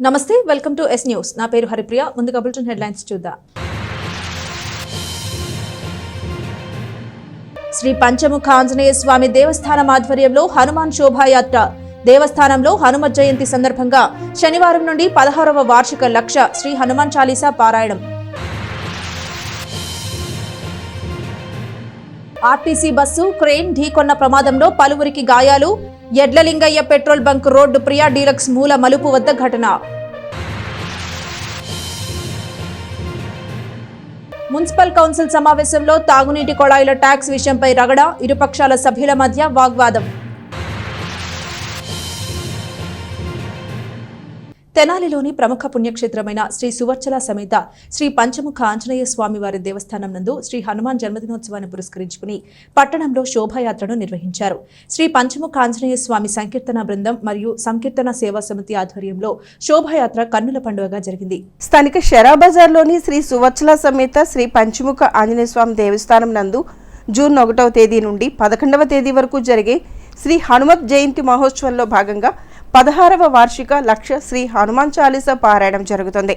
నమస్తే, welcome to yes news. నా పేరు హరిప్రియ. ముందుగా బులెటిన్ హెడ్లైన్స్ చూద్దాం. శ్రీ పంచముఖ ఆంజనేయ స్వామి దేవస్థానం ఆధ్వర్యంలో హనుమాన్ శోభాయాత్ర. దేవస్థానంలో హనుమత్ జయంతి సందర్భంగా శనివారం నుండి 16వ వార్షిక లక్ష శ్రీ హనుమాన్ చాలీసా పారాయణం. ఆర్టీసీ బస్సు క్రేన్ ఢీకొన్న ప్రమాదంలో పలువురికి గాయాలు. Edlalingaiah petrol bunk road Priya deluxe మూల మలుపు వద్ద ఘటన. మున్సిపల్ కౌన్సిల్ సమావేశంలో తాగునీటి కొళాయిల ట్యాక్స్ విషయంపై రగడ. ఇరుపక్షాల సభ్యుల మధ్య వాగ్వాదం. తెనాలిలోని ప్రముఖ పుణ్యక్షేత్రమైన శ్రీ సువర్చల సమేత శ్రీ పంచముఖ ఆంజనేయ స్వామి వారి దేవస్థానం నందు శ్రీ హనుమాన్ జన్మదినోత్సవాన్ని పురస్కరించుకుని పట్టణంలో శోభాయాత్రను నిర్వహించారు. శ్రీ పంచముఖ ఆంజనేయ స్వామి సంకీర్తన బృందం మరియు సంకీర్తన సేవా సమితి ఆధ్వర్యంలో శోభాయాత్ర కన్నుల పండుగగా జరిగింది. స్థానిక షరాబజార్లోని శ్రీ సువర్చల సమేత శ్రీ పంచముఖ ఆంజనేయ స్వామి దేవస్థానం నందు జూన్ 1వ తేదీ నుండి 11వ తేదీ వరకు జరిగే శ్రీ హనుమత్ జయంతి మహోత్సవంలో భాగంగా 16వ వార్షిక లక్ష శ్రీ హనుమాన్ చాలీసా పారాయణం జరుగుతుంది.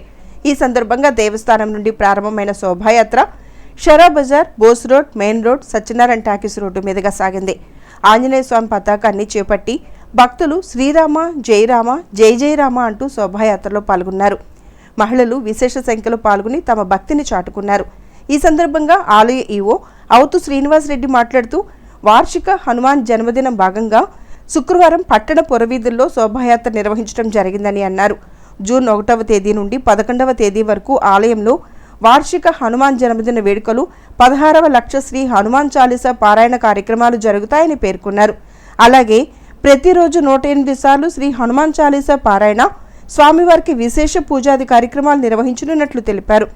ఈ సందర్భంగా దేవస్థానం నుండి ప్రారంభమైన శోభాయాత్ర Sharabazar, Bose road, main road, Satyanarayana talkies road మీదుగా సాగింది. ఆంజనేయ స్వామి పతాకాన్ని చేపట్టి భక్తులు శ్రీరామ జయరామ జై జయరామ అంటూ శోభాయాత్రలో పాల్గొన్నారు. మహిళలు విశేష సంఖ్యలో పాల్గొని తమ భక్తిని చాటుకున్నారు. ఈ సందర్భంగా ఆలయ ఈవో అవుతు శ్రీనివాసరెడ్డి మాట్లాడుతూ వార్షిక హనుమాన్ జన్మదినం భాగంగా శుక్రవారం పట్టణ పురవీధుల్లో శోభాయాత్ర నిర్వహించడం జరిగిందని అన్నారు. జూన్ 1వ తేదీ నుండి 11వ తేదీ వరకు ఆలయంలో వార్షిక హనుమాన్ జన్మదిన వేడుకలు 16వ లక్ష శ్రీ హనుమాన్ చాలీసా పారాయణ కార్యక్రమాలు జరుగుతాయని పేర్కొన్నారు. అలాగే ప్రతిరోజు 108 సార్లు శ్రీ హనుమాన్ చాలీసా పారాయణ, స్వామివారికి విశేష పూజాది కార్యక్రమాలు నిర్వహించనున్నట్లు తెలిపారు.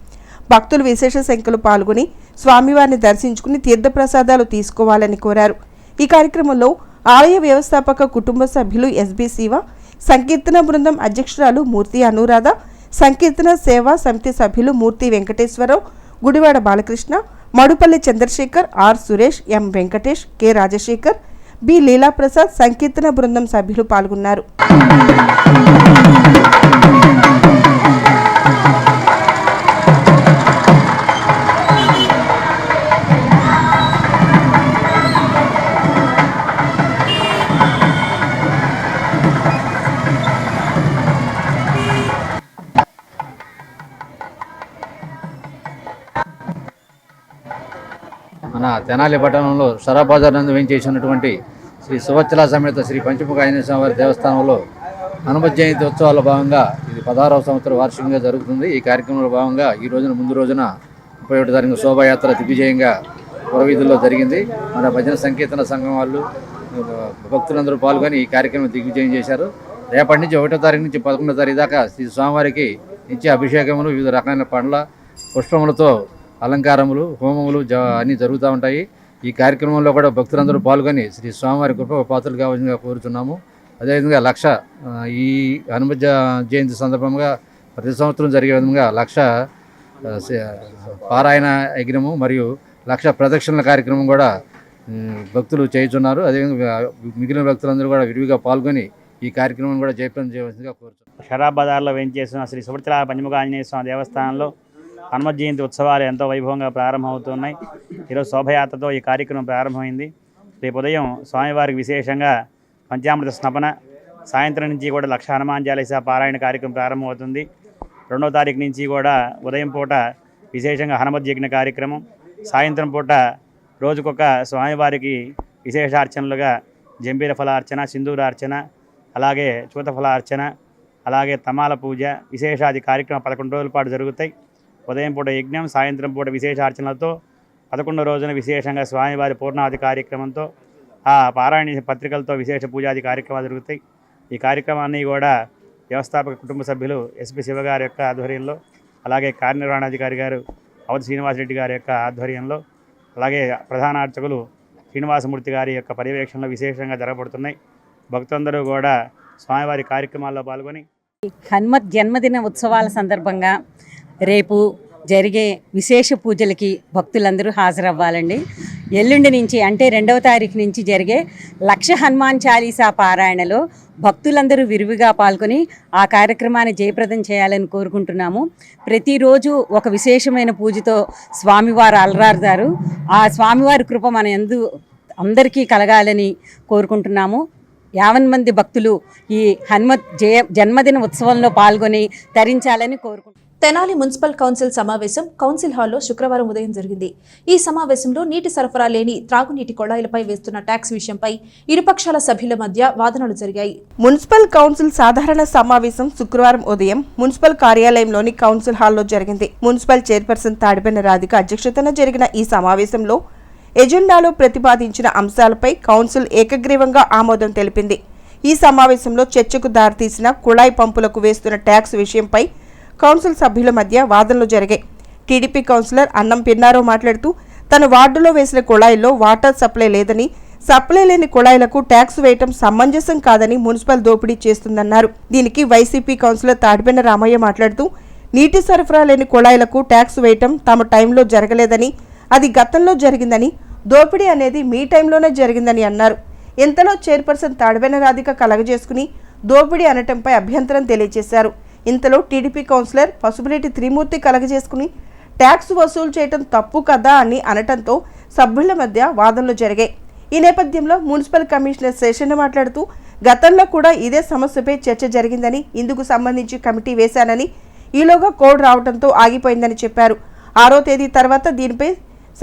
భక్తులు విశేష సంఖ్యలో పాల్గొని స్వామివారిని దర్శించుకుని తీర్థప్రసాదాలు తీసుకోవాలని కోరారు. ఈ కార్యక్రమంలో ఆలయ వ్యవస్థాపక కుటుంబ సభ్యులు ఎస్బి శివ, సంకీర్తన బృందం అధ్యక్షురాలు మూర్తి అనురాధ, సంకీర్తన సేవా సమితి సభ్యులు Murthy Venkateswara Rao, Gudivada Balakrishna, Madupalli Chandrasekhar, R Suresh, M Venkatesh, K Rajasekhar, B Leelaprasad, సంకీర్తన బృందం సభ్యులు పాల్గొన్నారు. మన తెనాలి పట్టణంలో షరాబజార్ నందు వేయించేసినటువంటి శ్రీ సువర్చల సమేత శ్రీ పంచముఖ ఆంజనేయ స్వామి వారి దేవస్థానంలో హనుమత్ జయంతి ఉత్సవాల్లో భాగంగా ఇది 16వ సంవత్సరం వార్షికంగా జరుగుతుంది. ఈ కార్యక్రమంలో భాగంగా ఈ రోజున ముందు రోజున 31వ తారీఖున శోభాయాత్ర దిగ్విజయంగా పురవీధుల్లో జరిగింది. మన భజన సంకీర్తన సంఘం వాళ్ళు భక్తులందరూ పాల్గొని ఈ కార్యక్రమం దిగ్విజయం చేశారు. రేపటి నుంచి 1వ తారీఖు నుంచి 11వ తారీఖు దాకా శ్రీ స్వామివారికి నిత్య అభిషేకములు, వివిధ రకాల పండ్ల పుష్పములతో అలంకారములు, హోమములు అన్నీ జరుగుతూ ఉంటాయి. ఈ కార్యక్రమంలో కూడా భక్తులందరూ పాల్గొని శ్రీ స్వామివారి కృప పాత్రలు కావాల్సిందిగా కోరుతున్నాము. అదేవిధంగా లక్ష ఈ హనుమత్ జయంతి సందర్భంగా ప్రతి సంవత్సరం జరిగే విధంగా లక్ష పారాయణ యజ్ఞము మరియు లక్ష ప్రదక్షిణల కార్యక్రమం కూడా భక్తులు చేయుచున్నారు. అదేవిధంగా మిగిలిన భక్తులందరూ కూడా విరివిగా పాల్గొని ఈ కార్యక్రమం కూడా జయప్రదం చేయవలసిందిగా కోరుతున్నాం. షరాబజార్లో వేయించేసిన శ్రీ సువర్చల పంచముఖ ఆంజనేయ స్వామి దేవస్థానంలో హనుమత్ జయంతి ఉత్సవాలు ఎంతో వైభవంగా ప్రారంభమవుతున్నాయి. ఈరోజు శోభయాత్రతో ఈ కార్యక్రమం ప్రారంభమైంది. రేపు ఉదయం స్వామివారికి విశేషంగా పంచామృత స్నపన, సాయంత్రం నుంచి కూడా లక్ష హనుమాన్ చాలీసా పారాయణ కార్యక్రమం ప్రారంభమవుతుంది. 2వ తారీఖు నుంచి కూడా ఉదయం పూట విశేషంగా హనుమత్ యజ్ఞ కార్యక్రమం, సాయంత్రం పూట రోజుకొక స్వామివారికి విశేషార్చనలుగా జంబీర ఫలార్చన, సింధూరార్చన, అలాగే చూతఫలార్చన, అలాగే తమాల పూజ, విశేషాది కార్యక్రమం 11 రోజుల పాటు జరుగుతాయి. ఉదయం పూట యజ్ఞం, సాయంత్రం పూట విశేషార్చనలతో 11వ రోజున విశేషంగా స్వామివారి పూర్ణావతి కార్యక్రమంతో ఆ పారాయణ పత్రికలతో విశేష పూజాది కార్యక్రమాలు జరుగుతాయి. ఈ కార్యక్రమాన్ని కూడా వ్యవస్థాపక కుటుంబ సభ్యులు ఎస్పి శివ గారి యొక్క ఆధ్వర్యంలో, అలాగే కార్యనిర్వహణాధికారి గారు అవుతు శ్రీనివాసరెడ్డి గారి యొక్క ఆధ్వర్యంలో, అలాగే ప్రధాన అర్చకులు శ్రీనివాసమూర్తి గారి యొక్క పర్యవేక్షణలో విశేషంగా జరగబడుతున్నాయి. భక్తులందరూ కూడా స్వామివారి కార్యక్రమాల్లో పాల్గొని హనుమత్ జన్మదిన ఉత్సవాల సందర్భంగా రేపు జరిగే విశేష పూజలకి భక్తులందరూ హాజరవ్వాలండి. ఎల్లుండి నుంచి అంటే 2వ తారీఖు నుంచి జరిగే లక్ష హనుమాన్ చాలీసా పారాయణలో భక్తులందరూ విరివిగా పాల్గొని ఆ కార్యక్రమాన్ని జయప్రదం చేయాలని కోరుకుంటున్నాము. ప్రతిరోజు ఒక విశేషమైన పూజతో స్వామివారు అలరారుతారు. ఆ స్వామివారి కృప మన అందరికీ కలగాలని కోరుకుంటున్నాము. 50 మంది భక్తులు ఈ హనుమత్ జన్మదిన ఉత్సవంలో పాల్గొని తరించాలని కోరుకుంటున్నాము. తెనాలి మున్సిపల్ కౌన్సిల్ సమావేశం కౌన్సిల్ హాల్లో శుక్రవారం ఉదయం జరిగింది. ఈ సమావేశంలో నీటి సరఫరా లేని త్రాగునీటి కొళాయిలపై వేస్తున్న ట్యాక్స్ విషయంపై ఇరుపక్షాల సభ్యుల మధ్య వాదనలు జరిగాయి. మున్సిపల్ కౌన్సిల్ సాధారణ సమావేశం శుక్రవారం ఉదయం మున్సిపల్ కార్యాలయంలోని కౌన్సిల్ హాల్లో జరిగింది. మున్సిపల్ చైర్పర్సన్ తాడిపెన్న రాధిక అధ్యక్షతన జరిగిన ఈ సమావేశంలో ఎజెండాలో ప్రతిపాదించిన అంశాలపై కౌన్సిల్ ఏకగ్రీవంగా ఆమోదం తెలిపింది. ఈ సమావేశంలో చర్చకు దారితీసిన కుళాయి పంపులకు వేస్తున్న ట్యాక్స్ విషయంపై కౌన్సిల్ సభ్యుల మధ్య వాదనలు జరిగాయి. టీడీపీ కౌన్సిలర్ అన్నం పిన్నారో మాట్లాడుతూ తన వార్డులో వేసిన కుళాయిల్లో వాటర్ సప్లై లేదని, సప్లై లేని కుళాయిలకు ట్యాక్స్ వేయటం సమంజసం కాదని మున్సిపల్ దోపిడీ చేస్తుందన్నారు. దీనికి వైసీపీ కౌన్సిలర్ తాడిపెన్న రామయ్య మాట్లాడుతూ నీటి సరఫరా లేని కుళాయిలకు ట్యాక్స్ వేయటం తమ టైంలో జరగలేదని, అది గతంలో జరిగిందని, దోపిడీ అనేది మీ టైంలోనే జరిగిందని అన్నారు. ఇంతలో చైర్పర్సన్ తాడిపెన్న రాధిక కలగజేసుకుని దోపిడీ అనటంపై అభ్యంతరం తెలియజేశారు. ఇంతలో టీడీపీ కౌన్సిలర్ పసుపులేటి త్రిమూర్తి కలగజేసుకుని ట్యాక్స్ వసూలు చేయడం తప్పు కదా అని అనటంతో సభ్యుల మధ్య వాదనలు జరిగాయి. ఈ నేపథ్యంలో మున్సిపల్ కమిషనర్ శేషన్న మాట్లాడుతూ గతంలో కూడా ఇదే సమస్యపై చర్చ జరిగిందని, ఇందుకు సంబంధించి కమిటీ వేశానని, ఈలోగా కోడ్ రావడంతో ఆగిపోయిందని చెప్పారు. 6వ తేదీ తర్వాత దీనిపై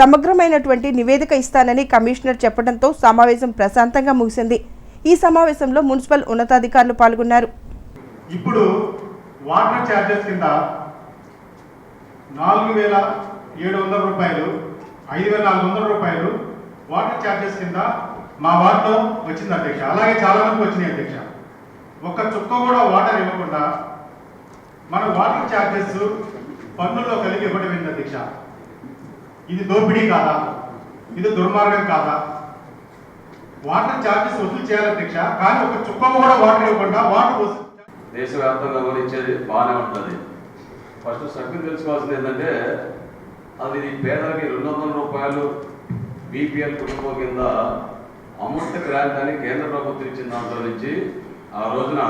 సమగ్రమైనటువంటి నివేదిక ఇస్తానని కమిషనర్ చెప్పడంతో సమావేశం ప్రశాంతంగా ముగిసింది. ఈ సమావేశంలో మున్సిపల్ ఉన్నతాధికారులు పాల్గొన్నారు. ఇప్పుడు వాటర్ ఛార్జెస్ కింద 4,700 రూపాయలు, 5,400 రూపాయలు వాటర్ ఛార్జెస్ కింద మా వార్డులో వచ్చింది అధ్యక్ష. అలాగే చాలా మందికి వచ్చినాయి అధ్యక్ష. ఒక్క చుక్క కూడా వాటర్ ఇవ్వకుండా మన వాటర్ ఛార్జెస్ పన్నుల్లో కలిగి ఇవ్వడం అధ్యక్ష. ఇది దోపిడీ కాదా? ఇది దుర్మార్గం కాదా? వాటర్ ఛార్జెస్ వసూలు చేయాలి అధ్యక్ష, కానీ ఒక చుక్క కూడా వాటర్ ఇవ్వకుండా వాటర్ వసూలు దేశవ్యాప్తంగా గమనించేది బాగానే ఉంటుంది. ఫస్ట్ సభ్యులు తెలుసుకోవాల్సింది ఏంటంటే అది పేదలకి 200 రూపాయలు బీపీఎల్ కుటుంబం కింద అమృత గ్రాంట్ అని కేంద్ర ప్రభుత్వం ఇచ్చిన దాంట్లో నుంచి ఆ రోజున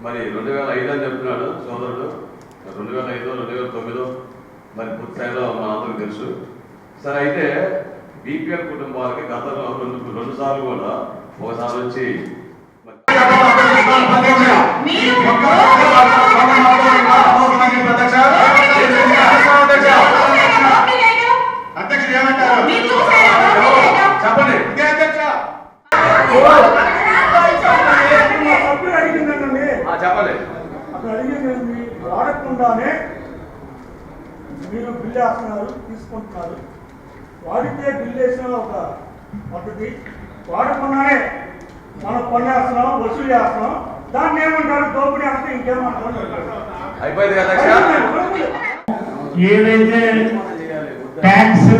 మరి 2005 అని చెప్తున్నాడు సోదరుడు. 2005, 2009 మరి పూర్తి స్థాయిలో మనందరికీ తెలుసు. సరే, అయితే బీపీఎల్ కుటుంబాలకి గతంలో రెండు సార్లు కూడా ఒకసారి వచ్చి అధ్యక్షుడు ఏమంటారు చెప్పండి. చెప్పండి. అక్కడ అడిగింది వాడకుండానే మీరు బిల్లు వేస్తున్నారు, తీసుకుంటున్నారు. వాడితే బిల్లు వేసిన ఒక పద్ధతి, వాడకుండానే మనం పన్నేస్తున్నాం, వసూలు చేస్తున్నాం. దాన్ని ఏమంటారు? దోపిడీ అంటే ఇంకేమంటారు? అయిపోయింది కదా. ఏదైతే ట్యాక్స్,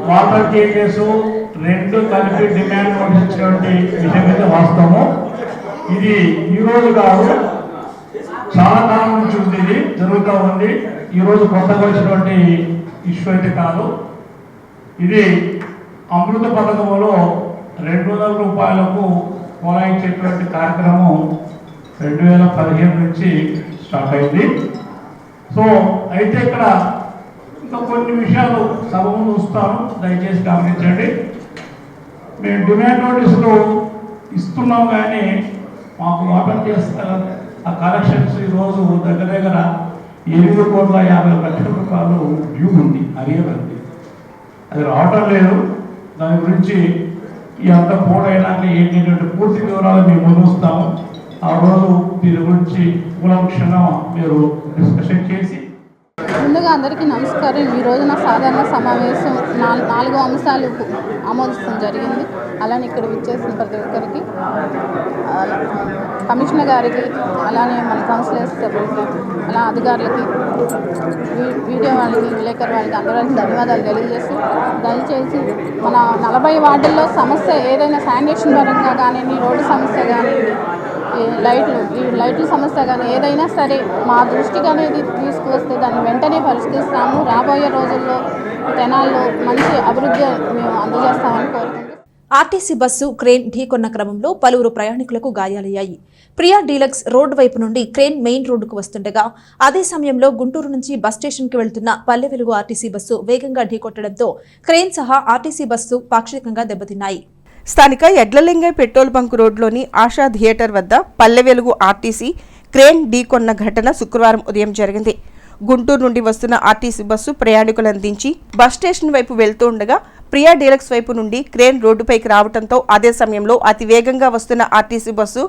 వాటర్ చేంజెస్ రెండు కలిపి డిమాండ్ పంపించినటువంటి విషయం అయితే వాస్తవము. ఇది ఈరోజు కాదు, చాలా కాలం నుంచి ఉంది, ఇది జరుగుతూ ఉంది. ఈరోజు కొత్తగా వచ్చినటువంటి ఇష్యూ అయితే కాదు. ఇది అమృత పథకంలో 200 రూపాయలకు కొలాయించేటువంటి కార్యక్రమం 2015 నుంచి స్టార్ట్ అయింది. సో అయితే ఇక్కడ ఇంకా కొన్ని విషయాలు సభ ముందు వస్తాను, దయచేసి గమనించండి. మేము డిమాండ్ నోటీసులు ఇస్తున్నాం, కానీ మాకు వాటర్ చేస్తారు ఆ కలెక్షన్స్ ఈరోజు దగ్గర దగ్గర 7,50,00,000 రూపాయలు డ్యూ ఉంది, అరియర్ ఉంది. అది రావటం లేదు. దాని గురించి ఈ అంత పోడైనాక ఏంటంటే పూర్తి వివరాలు మేము ముందుస్తాము. ఆ రోజు దీని గురించి కూలంక్షంగా మీరు డిస్కషన్ చేసి. ముందుగా అందరికీ నమస్కారం. ఈ రోజున సాధారణ సమావేశం 4 అంశాలు ఆమోదించడం జరిగింది. అలానే ఇక్కడ విచ్చేసిన ప్రతి ఒక్కరికి, కమిషనర్ గారికి, అలానే మన కౌన్సిలర్స్ సభ్యులకి, అలా అధికారులకి, వీడియో వాళ్ళకి, విలేకరు వాళ్ళకి అందరికీ ధన్యవాదాలు తెలియజేస్తూ, దయచేసి మన 40 వార్డుల్లో సమస్య ఏదైనా శానిటేషన్ పరంగా కానివ్వండి, రోడ్డు సమస్య కానివ్వండి, ఈ లైట్ల సమస్య కానీ ఏదైనా సరే మా దృష్టికి అనేది తీసుకువస్తే దాన్ని వెంటనే పరిష్కరిస్తాము. రాబోయే రోజుల్లో తెనాల్లో మంచి అభివృద్ధి మేము అందజేస్తామని కోరుకుంటున్నాం. ఆర్టీసీ బస్సు క్రేన్ ఢీకొన్న క్రమంలో పలువురు ప్రయాణికులకు గాయాలయ్యాయి. ప్రియా డీలక్స్ రోడ్ వైపు నుండి క్రేన్ మెయిన్ రోడ్డుకు వస్తుండగా అదే సమయంలో గుంటూరు నుంచి బస్ స్టేషన్కి వెళ్తున్న పల్లె వెలుగు ఆర్టీసీ బస్సు వేగంగా ఢీకొట్టడంతో క్రేన్ సహా ఆర్టీసీ బస్సు పాక్షికంగా దెబ్బతిన్నాయి. స్థానిక ఎడ్లలింగై పెట్రోల్ బంక్ రోడ్లోని ఆశా థియేటర్ వద్ద పల్లె వెలుగు ఆర్టీసీ క్రేన్ ఢీకొన్న ఘటన శుక్రవారం ఉదయం జరిగింది. గుంటూరు నుండి వస్తున్న ఆర్టీసీ బస్సు ప్రయాణికులను దించి బస్ స్టేషన్ వైపు వెళ్తూ ఉండగా ప్రియా డీలక్స్ వైపు నుండి క్రేన్ రోడ్డుపైకి రావడంతో అదే సమయంలో అతి వేగంగా వస్తున్న ఆర్టీసీ బస్సు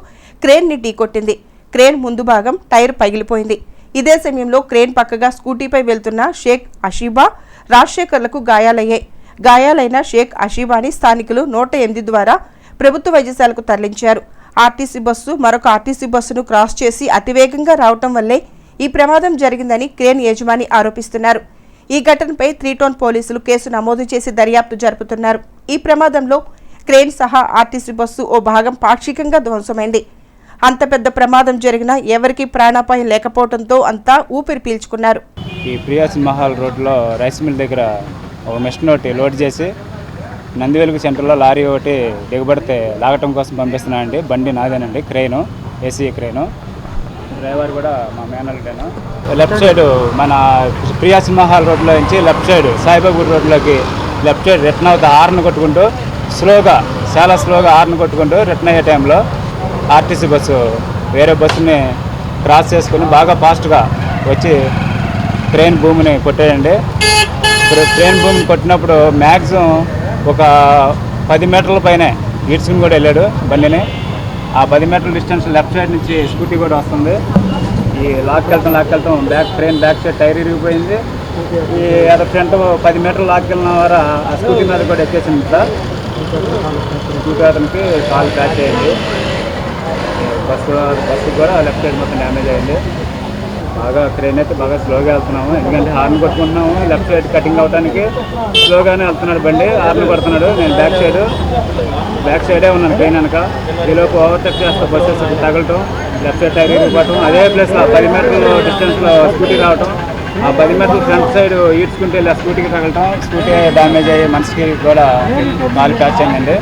క్రేన్ని ఢీకొట్టింది. క్రేన్ ముందు భాగం టైర్ పగిలిపోయింది. ఇదే సమయంలో క్రేన్ పక్కగా స్కూటీపై వెళ్తున్న షేక్ అషీబా, రాజశేఖర్లకు గాయాలయ్యాయి. గాయాలైన షేక్ అషీబాని స్థానికులు 108 ద్వారా ప్రభుత్వ వైద్యశాలకు తరలించారు. ఆర్టీసీ బస్సు మరొక ఆర్టీసీ బస్సును క్రాస్ చేసి అతివేగంగా రావటం వల్లే ఈ ప్రమాదం జరిగిందని క్రేన్ యజమాని ఆరోపిస్తున్నారు. ఈ ఘటనపై 3 టౌన్ పోలీసులు కేసు నమోదు చేసి దర్యాప్తు జరుపుతున్నారు. ఈ ప్రమాదంలో క్రేన్ సహా ఆర్టీసీ బస్సు ఓ భాగం పాక్షికంగా ధ్వంసమైంది. అంత పెద్ద ప్రమాదం జరిగినా ఎవరికీ ప్రాణాపాయం లేకపోవడంతో అంతా ఊపిరి పీల్చుకున్నారు. ఈ ప్రియాస్ మహల్ రోడ్లో రైస్ మిల్ దగ్గర ఒక మెషిన్ ఒకటి లోడ్ చేసి నందివెలుగు సెంటర్లో లారీ ఒకటి దిగబడితే లాగటం కోసం పంపిస్తున్నానండి. బండి నాదేనండి, క్రెయిను, ఏసీ క్రెయిను. డ్రైవర్ కూడా మా మేనల్టేను. లెఫ్ట్ సైడ్ మన ప్రియాస్ మహల్ రోడ్లో నుంచి లెఫ్ట్ సైడ్ సాయిబాబు రోడ్లోకి లెఫ్ట్ సైడ్ రిటర్న్ అవుతా హార్న్ కొట్టుకుంటూ చాలా స్లోగా హార్న్ కొట్టుకుంటూ రిటర్న్ అయ్యే టైంలో ఆర్టీసీ బస్సు వేరే బస్సుని క్రాస్ చేసుకుని బాగా ఫాస్ట్గా వచ్చి ట్రైన్ భూమిని కొట్టాడండి. ట్రైన్ భూమిని కొట్టినప్పుడు మ్యాక్సిమం ఒక 10 మీటర్ల పైనే ఈడ్చుకుని కూడా వెళ్ళాడు బండిని. ఆ 10 మీటర్ల డిస్టెన్స్ లెఫ్ట్ సైడ్ నుంచి స్కూటీ కూడా వస్తుంది. ఈ లాక్కెళ్తాం ట్రైన్ బ్యాక్ సైడ్ టైర్ ఇరిగిపోయింది. ఈ అదర్ ఫ్రంట్ 10 మీటర్లు లాక్కెళ్ళిన వారు ఆ స్కూటీ మీద కూడా ఎక్కేసింది సార్. స్కూటీ అతనికి కాలు క్రాష్ అయ్యింది. బస్సు కూడా లెఫ్ట్ సైడ్ మొత్తం డ్యామేజ్ అయింది. బాగా ట్రైన్ అయితే బాగా స్లోగా వెళ్తున్నాము, ఎందుకంటే హార్న్ కొట్టుకుంటున్నాము. లెఫ్ట్ సైడ్ కటింగ్ అవడానికి స్లోగానే వెళ్తున్నాడు బండి, హార్న్ కొడుతున్నాడు. నేను బ్యాక్ సైడే ఉన్నాను ట్రైన్ వెనక. ఈలోపు ఓవర్టేక్ చేస్తా బస్సెస్ తగలటం, లెఫ్ట్ సైడ్ టైర్ ఇరిగిపోవటం, అదే ప్లేస్లో 10 మీటర్ల డిస్టెన్స్లో స్కూటీ రావటం, ఆ 10 మీటర్ల ఫ్రంట్ సైడ్ ఈడ్చుకుంటే ఇలా స్కూటీకి తగలటం, స్కూటీ డ్యామేజ్ అయ్యి మనిషికి కూడా కాలు ప్యాచ్ అయిందండి.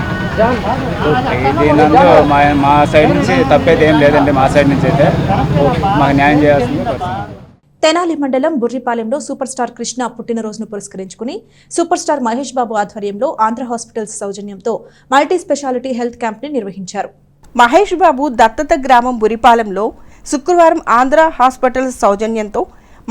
దీనందు మా సైడ్ నుంచి తప్పైతే ఏం లేదండి. మా సైడ్ నుంచి అయితే మాకు న్యాయం చేయాల్సింది. తెనాలి మండలం బుర్రిపాలెంలో సూపర్ స్టార్ కృష్ణ పుట్టినరోజును పురస్కరించుకుని సూపర్ స్టార్ మహేష్ బాబు ఆధ్వర్యంలో ఆంధ్ర హాస్పిటల్స్ సౌజన్యంతో మల్టీ స్పెషాలిటీ హెల్త్ క్యాంప్ ని నిర్వహించారు. మహేష్ బాబు దత్తత గ్రామం బురిపాలెంలో శుక్రవారం ఆంధ్ర హాస్పిటల్స్ సౌజన్యంతో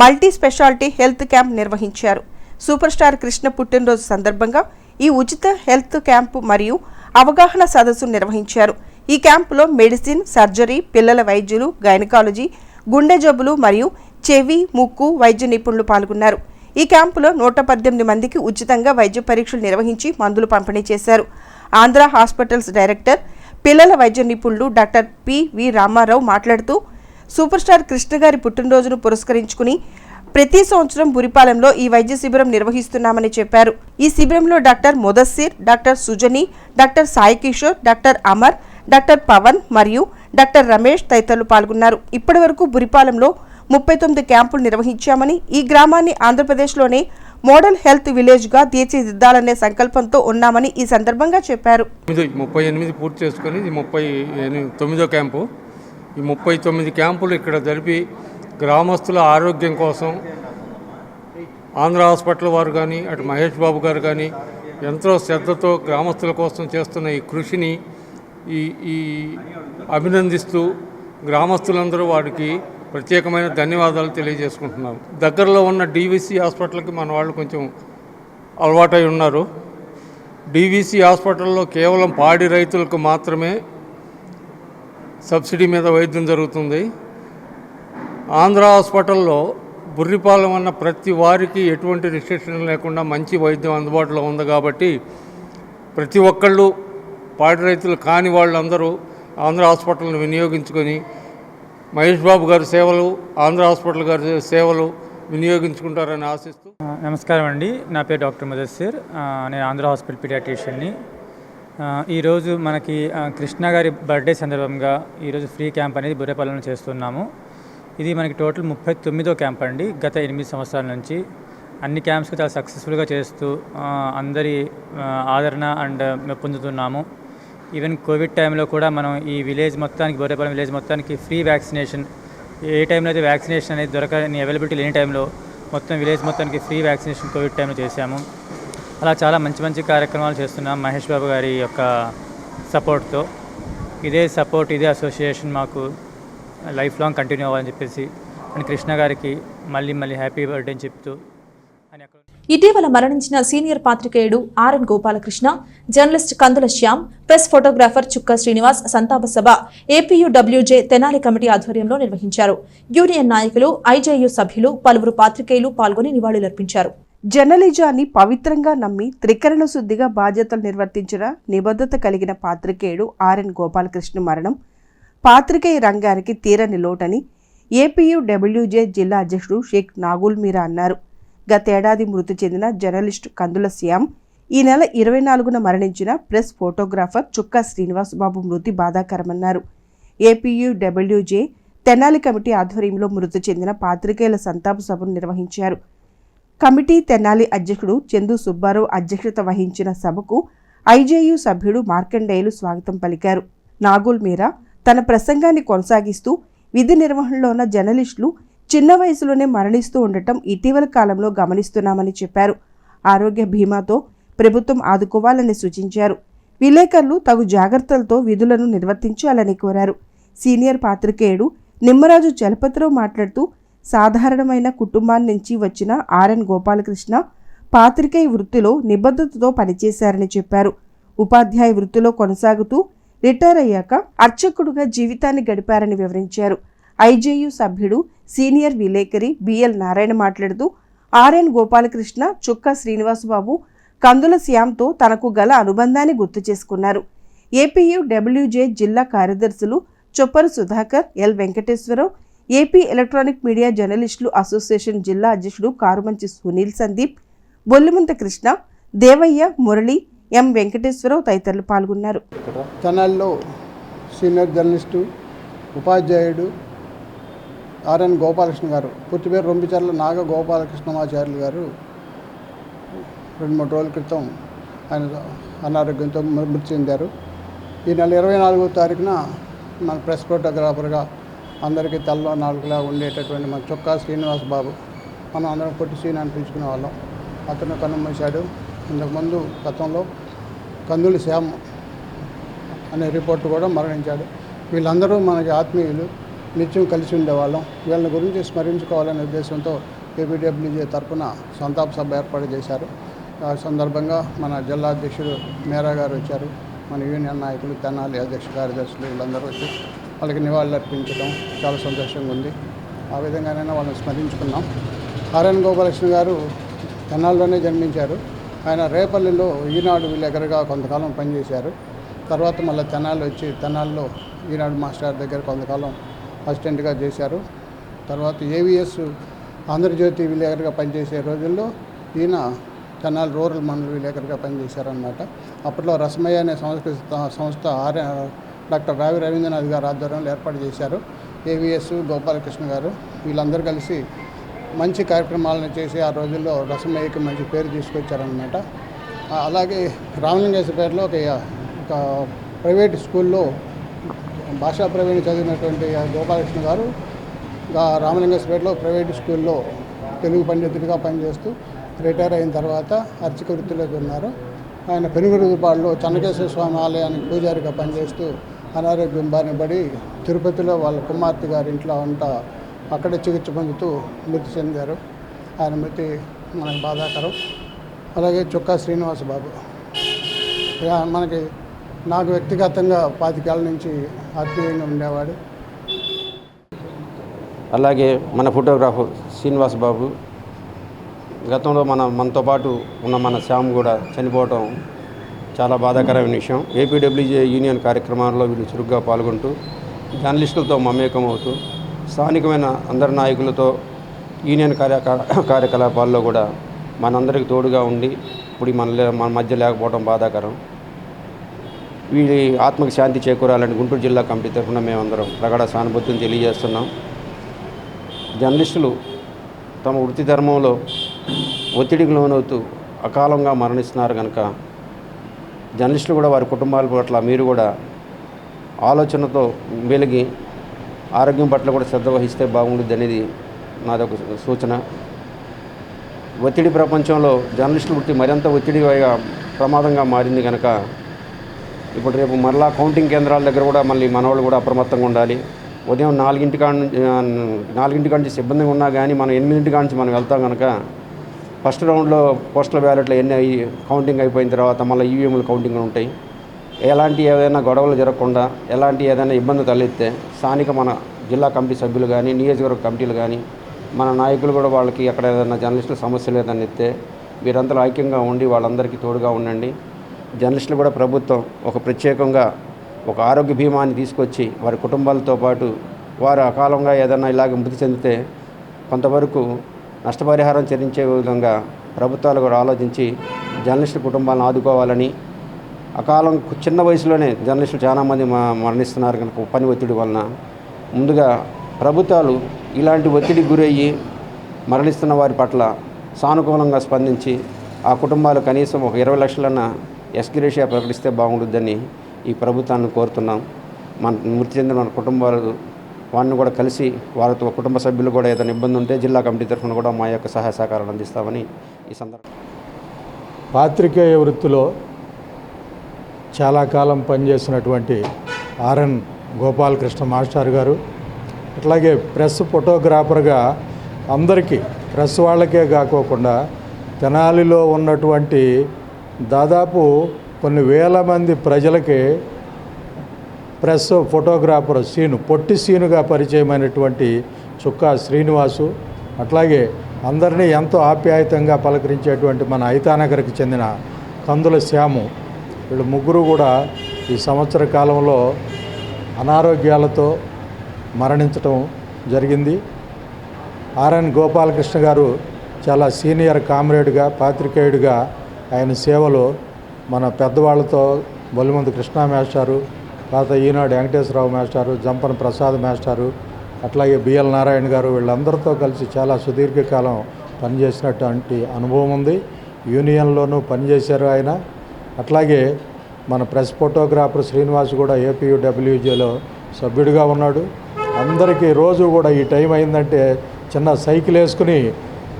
మల్టీ స్పెషాలిటీ హెల్త్ క్యాంప్ నిర్వహించారు. సూపర్ స్టార్ కృష్ణ పుట్టినరోజు సందర్భంగా ఈ ఉచిత హెల్త్ క్యాంపు మరియు అవగాహన సదస్సు నిర్వహించారు. ఈ క్యాంపులో మెడిసిన్, సర్జరీ, పిల్లల వైద్యులు, గైనకాలజీ, గుండె జబ్బులు మరియు చెవి, ముక్కు వైద్య నిపుణులు పాల్గొన్నారు. ఈ క్యాంపులో 118 మందికి ఉచితంగా వైద్య పరీక్షలు నిర్వహించి మందులు పంపిణీ చేశారు. ఆంధ్ర హాస్పిటల్స్ డైరెక్టర్, పిల్లల వైద్య నిపుణులు డాక్టర్ పి.వి. రామారావు మాట్లాడుతూ సూపర్ స్టార్ కృష్ణ గారి పుట్టినరోజును పురస్కరించుకుని ప్రతి సంవత్సరం బురిపాలెంలో ఈ వైద్య శిబిరం నిర్వహిస్తున్నామని చెప్పారు. ఈ శిబిరంలో doctor Mudassir, doctor Sujani, doctor Sai Kishore, doctor Amar, doctor Pavan మరియు డాక్టర్ రమేష్ తదితరులు పాల్గొన్నారు. ఇప్పటి వరకు బురిపాలెంలో 39 క్యాంపులు నిర్వహించామని, ఈ గ్రామాన్ని ఆంధ్రప్రదేశ్లోనే మోడల్ హెల్త్ విలేజ్గా తీర్చిదిద్దాలనే సంకల్పంతో ఉన్నామని ఈ సందర్భంగా చెప్పారు. 38 పూర్తి చేసుకుని ఇది 39వ క్యాంపు. ఈ 39 క్యాంపులు ఇక్కడ జరిపి గ్రామస్తుల ఆరోగ్యం కోసం ఆంధ్ర హాస్పిటల్ వారు కానీ అటు మహేష్ బాబు గారు కానీ ఎంతో శ్రద్ధతో గ్రామస్తుల కోసం చేస్తున్న ఈ కృషిని ఈ అభినందిస్తూ గ్రామస్తులందరూ వారికి ప్రత్యేకమైన ధన్యవాదాలు తెలియజేసుకుంటున్నాను. దగ్గరలో ఉన్న డీవీసీ హాస్పిటల్కి మన వాళ్ళు కొంచెం అలవాటై ఉన్నారు. డీవీసీ హాస్పిటల్లో కేవలం పాడి రైతులకు మాత్రమే సబ్సిడీ మీద వైద్యం జరుగుతుంది. ఆంధ్ర హాస్పిటల్లో బుర్రిపాలెం అన్న ప్రతి వారికి ఎటువంటి రిస్ట్రిక్షన్ లేకుండా మంచి వైద్యం అందుబాటులో ఉంది కాబట్టి ప్రతి ఒక్కళ్ళు పాడి రైతులు కాని వాళ్ళందరూ ఆంధ్ర హాస్పిటల్ని వినియోగించుకొని మహేష్ బాబు గారి సేవలు, ఆంధ్ర హాస్పిటల్ గారి సేవలు వినియోగించుకుంటారని ఆశిస్తూ. నమస్కారం అండి, నా పేరు డాక్టర్ ముదస్సిర్. నేను ఆంధ్ర హాస్పిటల్ పీడియాట్రిషియన్ని. ఈరోజు మనకి కృష్ణ గారి బర్త్డే సందర్భంగా ఈరోజు ఫ్రీ క్యాంప్ అనేది బుర్రేపల్లిలో చేస్తున్నాము. ఇది మనకి టోటల్ 39వ క్యాంప్ అండి. గత 8 సంవత్సరాల నుంచి అన్ని క్యాంప్స్కి చాలా సక్సెస్ఫుల్గా చేస్తూ అందరి ఆదరణ అండ్ పొందుతున్నాము. ఈవెన్ కోవిడ్ టైంలో కూడా మనం ఈ విలేజ్ మొత్తానికి, బుర్రేపల్లి విలేజ్ మొత్తానికి ఫ్రీ వ్యాక్సినేషన్, ఏ టైంలో అయితే వ్యాక్సినేషన్ అనేది దొరకని అవైలబిలిటీ లేని టైంలో మొత్తం విలేజ్ మొత్తానికి ఫ్రీ వ్యాక్సినేషన్ కోవిడ్ టైంలో చేశాము. అలా చాలా మంచి కార్యక్రమాలు చేస్తున్నాం మహేష్ బాబు గారి యొక్క సపోర్ట్తో. ఇదే సపోర్ట్, ఇదే అసోసియేషన్ మాకు లైఫ్ లాంగ్ కంటిన్యూ అవ్వాలని చెప్పేసి అండ్ కృష్ణ గారికి మళ్ళీ హ్యాపీ బర్త్డే అని చెప్తూ. ఇటీవల మరణించిన సీనియర్ పాత్రికేయుడు ఆర్ఎన్ గోపాలకృష్ణ, జర్నలిస్ట్ కందుల శ్యామ్, ప్రెస్ ఫోటోగ్రాఫర్ చుక్క శ్రీనివాస్ సంతాప సభ ఏపీయూడబ్ల్యూజే తెనాలి కమిటీ ఆధ్వర్యంలో నిర్వహించారు. యూనియన్ నాయకులు, ఐజేయూ సభ్యులు, పలువురు పాత్రికేయులు పాల్గొని నివాళులర్పించారు. జర్నలిజాన్ని పవిత్రంగా నమ్మి త్రికరణ శుద్ధిగా బాధ్యతలు నిర్వర్తించిన నిబద్ధత కలిగిన పాత్రికేయుడు ఆర్ఎన్ గోపాలకృష్ణ మరణం పాత్రికేయ రంగానికి తీరని లోటని ఏపీయూడబ్ల్యూజే జిల్లా అధ్యక్షుడు షేక్ నాగుల్ మీరా అన్నారు. గతేడాది మృతి చెందిన జర్నలిస్టు కందుల శ్యామ్ ఈ నెల 24న మరణించిన ప్రెస్ ఫోటోగ్రాఫర్ చుక్కా శ్రీనివాస్ బాబు మృతి బాధాకరమన్నారు. ఏపీయూడబ్ల్యూజే తెనాలి కమిటీ ఆధ్వర్యంలో మృతి చెందిన పాత్రికేయుల సంతాప సభను నిర్వహించారు. కమిటీ తెనాలి అధ్యక్షుడు చందు సుబ్బారావు అధ్యక్షత వహించిన సభకు ఐజేయూ సభ్యుడు మార్కండేయులు స్వాగతం పలికారు. నాగుల్ మీరా తన ప్రసంగాన్ని కొనసాగిస్తూ విధి నిర్వహణలో ఉన్న జర్నలిస్టులు చిన్న వయసులోనే మరణిస్తూ ఉండటం ఇటీవల కాలంలో గమనిస్తున్నామని చెప్పారు. ఆరోగ్య బీమాతో ప్రభుత్వం ఆదుకోవాలని సూచించారు. విలేకరులు తగు జాగ్రత్తలతో విధులను నిర్వర్తించాలని కోరారు. సీనియర్ పాత్రికేయుడు నిమ్మరాజు చలపతిరావు మాట్లాడుతూ సాధారణమైన కుటుంబాన్ని నుంచి వచ్చిన ఆర్ఎన్ గోపాలకృష్ణ పాత్రికేయ వృత్తిలో నిబద్ధతతో పనిచేశారని చెప్పారు. ఉపాధ్యాయ వృత్తిలో కొనసాగుతూ రిటైర్ అయ్యాక అర్చకుడుగా జీవితాన్ని గడిపారని వివరించారు. ఐజేయూ సభ్యుడు సీనియర్ విలేకరి బిఎల్ నారాయణ మాట్లాడుతూ ఆర్ఎన్ గోపాలకృష్ణ, చుక్కా శ్రీనివాసబాబు, కందుల శ్యామ్తో తనకు గల అనుబంధాన్ని గుర్తు చేసుకున్నారు. ఏపీయూడబ్ల్యూజే జిల్లా కార్యదర్శులు Chopparu Sudhakar, L Venkateswara Rao, AP electronic media జర్నలిస్టులు అసోసియేషన్ జిల్లా అధ్యక్షుడు కారుమంచి సునీల్ సందీప్, బొల్లిముంత కృష్ణ, దేవయ్య, మురళి, ఎం వెంకటేశ్వరరావు తదితరులు పాల్గొన్నారు. ఛానల్లో సీనియర్ జర్నలిస్టు, ఉపాధ్యాయుడు ఆర్ఎన్ గోపాలకృష్ణ గారు, పూర్తి పేరు రొంపిచర్ల నాగ గోపాలకృష్ణమాచార్యులు గారు 2-3 రోజుల క్రితం ఆయన అనారోగ్యంతో మృతి చెందారు. ఈ నెల 24వ తారీఖున మన ప్రెస్ ఫోటోగ్రాఫర్గా అందరికీ తలలో నాలుగులా ఉండేటటువంటి మన చుక్కా శ్రీనివాస్ బాబు, మనం అందరం పొట్టి సీన్ అని పిలుచుకునే వాళ్ళం, అతను కన్నుమూశాడు. ఇంతకుముందు గతంలో కందుల శ్యామ్ అనే రిపోర్టు కూడా మరణించాడు. వీళ్ళందరూ మనకి ఆత్మీయులు, నిత్యం కలిసి ఉండేవాళ్ళం. వీళ్ళని గురించి స్మరించుకోవాలనే ఉద్దేశంతో ఏపీడబ్ల్యూజే తరఫున సంతాప సభ ఏర్పాటు చేశారు. ఆ సందర్భంగా మన జిల్లా అధ్యక్షుడు మేరా గారు వచ్చారు. మన యూనియన్ నాయకులు, తెనాలి అధ్యక్ష కార్యదర్శులు వీళ్ళందరూ వచ్చి వాళ్ళకి నివాళులు అర్పించడం చాలా సంతోషంగా ఉంది. ఆ విధంగానైనా వాళ్ళని స్మరించుకున్నాం. ఆర్ఎన్ గోపాలకృష్ణ గారు తెనాలిలోనే జన్మించారు. ఆయన రేపల్లిలో ఈనాడు విలేకరుగా కొంతకాలం పనిచేశారు. తర్వాత మళ్ళీ తెనాలి వచ్చి తెనాలిలో ఈనాడు మాస్టర్ దగ్గర కొంతకాలం అసిస్టెంట్గా చేశారు. తర్వాత ఏవిఎస్ ఆంధ్రజ్యోతి విలేకరుగా పనిచేసే రోజుల్లో ఈయన తెనాలి రూరల్ మండల విలేకరుగా పనిచేశారన్నమాట. అప్పట్లో రసమయ్య అనే సంస్థ డాక్టర్ రావి రవీంద్రనాథ్ గారు ఆధ్వర్యంలో ఏర్పాటు చేశారు. ఏవిఎస్, గోపాలకృష్ణ గారు వీళ్ళందరూ కలిసి మంచి కార్యక్రమాలను చేసి ఆ రోజుల్లో రసమయ్యకి మంచి పేరు తీసుకొచ్చారనమాట. అలాగే రామలింగేశ్వరపేటలో ఒక ప్రైవేట్ స్కూల్లో భాషా ప్రవీణ చదివినటువంటి గోపాలకృష్ణ గారు రామలింగేశ్వరపేటలో ప్రైవేట్ స్కూల్లో తెలుగు పండితుడిగా పనిచేస్తూ రిటైర్ అయిన తర్వాత అర్చక వృత్తిలోకి ఉన్నారు. ఆయన పెనుగురుపాడులో చెన్నకేశ్వర స్వామి ఆలయానికి పూజారిగా పనిచేస్తూ అనారోగ్యం బారిన పడి తిరుపతిలో వాళ్ళ కుమార్తె గారి ఇంట్లో ఉంటా అక్కడే చికిత్స పొందుతూ మృతి చెందారు. ఆయన మృతి మనకు బాధాకరం. అలాగే చుక్కా శ్రీనివాస్ బాబు మనకి నాకు వ్యక్తిగతంగా 25 ఏళ్ళ నుంచి ఆత్మీయంగా ఉండేవాడు. అలాగే మన ఫోటోగ్రాఫర్ శ్రీనివాస్ బాబు, గతంలో మనతో పాటు ఉన్న మన శ్యామ్ కూడా చనిపోవటం చాలా బాధాకరమైన విషయం. ఏపీడబ్ల్యూజే యూనియన్ కార్యక్రమాల్లో వీళ్ళు చురుగ్గా పాల్గొంటూ జర్నలిస్టులతో మమేకం అవుతూ స్థానికమైన అందరి నాయకులతో యూనియన్ కార్యకలాపాల్లో కూడా మనందరికీ తోడుగా ఉండి ఇప్పుడు మన మధ్య లేకపోవడం బాధాకరం. వీరి ఆత్మకు శాంతి చేకూరాలని గుంటూరు జిల్లా కమిటీ తరఫున మేమందరం ప్రగాఢ సానుభూతిని తెలియజేస్తున్నాం. జర్నలిస్టులు తమ వృత్తి ధర్మంలో ఒత్తిడికి లోనవుతూ అకాలంగా మరణిస్తున్నారు కనుక జర్నలిస్టులు కూడా వారి కుటుంబాల పట్ల మీరు కూడా ఆలోచనతో వెలిగి ఆరోగ్యం పట్ల కూడా శ్రద్ధ వహిస్తే బాగుంటుంది అనేది నాదొక సూచన. ఒత్తిడి ప్రపంచంలో జర్నలిస్టుల వృత్తి మరింత ఒత్తిడిగా ప్రమాదంగా మారింది కనుక ఇప్పుడు రేపు మరలా కౌంటింగ్ కేంద్రాల దగ్గర కూడా మళ్ళీ మనవాళ్ళు కూడా అప్రమత్తంగా ఉండాలి. ఉదయం 4 నుంచి సిబ్బందిగా ఉన్నా కానీ మనం 8 నుంచి మనం వెళ్తాం కనుక ఫస్ట్ రౌండ్లో పోస్టల్ బ్యాలెట్లు ఎన్ని కౌంటింగ్ అయిపోయిన తర్వాత మళ్ళీ ఈవీఎంలు కౌంటింగ్ ఉంటాయి. ఏదైనా గొడవలు జరగకుండా ఏదైనా ఇబ్బంది తలెత్తే స్థానిక మన జిల్లా కమిటీ సభ్యులు కానీ నియోజకవర్గ కమిటీలు కానీ మన నాయకులు కూడా వాళ్ళకి అక్కడ ఏదైనా జర్నలిస్టుల సమస్యలు ఏదైనా ఎత్తే వీరందరూ ఐక్యంగా ఉండి వాళ్ళందరికీ తోడుగా ఉండండి. జర్నలిస్టులు కూడా ప్రభుత్వం ఒక ప్రత్యేకంగా ఒక ఆరోగ్య బీమాని తీసుకొచ్చి వారి కుటుంబాలతో పాటు వారు అకాలంగా ఏదైనా ఇలాగ మృతి చెందితే కొంతవరకు నష్టపరిహారం చెల్లించే విధంగా ప్రభుత్వాలు కూడా ఆలోచించి జర్నలిస్టు కుటుంబాలను ఆదుకోవాలని. అకాలం చిన్న వయసులోనే జర్నలిస్టులు చాలామంది మరణిస్తున్నారు కనుక పని ఒత్తిడి వలన ముందుగా ప్రభుత్వాలు ఇలాంటి ఒత్తిడికి గురయ్యి మరణిస్తున్న వారి పట్ల సానుకూలంగా స్పందించి ఆ కుటుంబాలు కనీసం ఒక 20 లక్షలన్న ఎక్స్గ్రేషియా ప్రకటిస్తే బాగుంటుందని ఈ ప్రభుత్వాన్ని కోరుతున్నాం. మృతి చెందిన మన కుటుంబాలు వారిని కూడా కలిసి వారితో కుటుంబ సభ్యులు కూడా ఏదైనా ఇబ్బంది ఉంటే జిల్లా కమిటీ తరఫున కూడా మా యొక్క సహాయ సహకారాలు అందిస్తామని ఈ సందర్భంగా. పాత్రికేయ వృత్తిలో చాలా కాలం పనిచేసినటువంటి ఆర్ఎన్ గోపాలకృష్ణ మాస్టర్ గారు, అట్లాగే ప్రెస్ ఫోటోగ్రాఫర్గా అందరికీ ప్రెస్ వాళ్ళకే కాకోకుండా తెనాలిలో ఉన్నటువంటి దాదాపు కొన్ని వేల మంది ప్రజలకి ప్రెస్ ఫోటోగ్రాఫర్ పొట్టి సీనుగా పరిచయమైనటువంటి చుక్కా శ్రీనివాసు, అట్లాగే అందరినీ ఎంతో ఆప్యాయతంగా పలకరించేటువంటి మన ఐతానగర్కి చెందిన కందుల శ్యాము, వీళ్ళు ముగ్గురు కూడా ఈ సంవత్సర కాలంలో అనారోగ్యాలతో మరణించటం జరిగింది. ఆర్ఎన్ గోపాలకృష్ణ గారు చాలా సీనియర్ కామ్రేడ్గా పాత్రికేయుడిగా ఆయన సేవలో మన పెద్దవాళ్ళతో బొల్లిమంది కృష్ణ మాస్టారు, పాత ఈనాడు వెంకటేశ్వరరావు మాస్టారు, జంపన ప్రసాద్ మాస్టారు, అట్లాగే బిఎల్ నారాయణ గారు వీళ్ళందరితో కలిసి చాలా సుదీర్ఘకాలం పనిచేసినటువంటి అనుభవం ఉంది. యూనియన్లోనూ పనిచేశారు ఆయన. అట్లాగే మన ప్రెస్ ఫోటోగ్రాఫర్ శ్రీనివాస్ కూడా ఏపీయూడబ్ల్యూజేలో సభ్యుడిగా ఉన్నాడు. అందరికీ రోజు కూడా ఈ టైం అయిందంటే చిన్న సైకిల్ వేసుకుని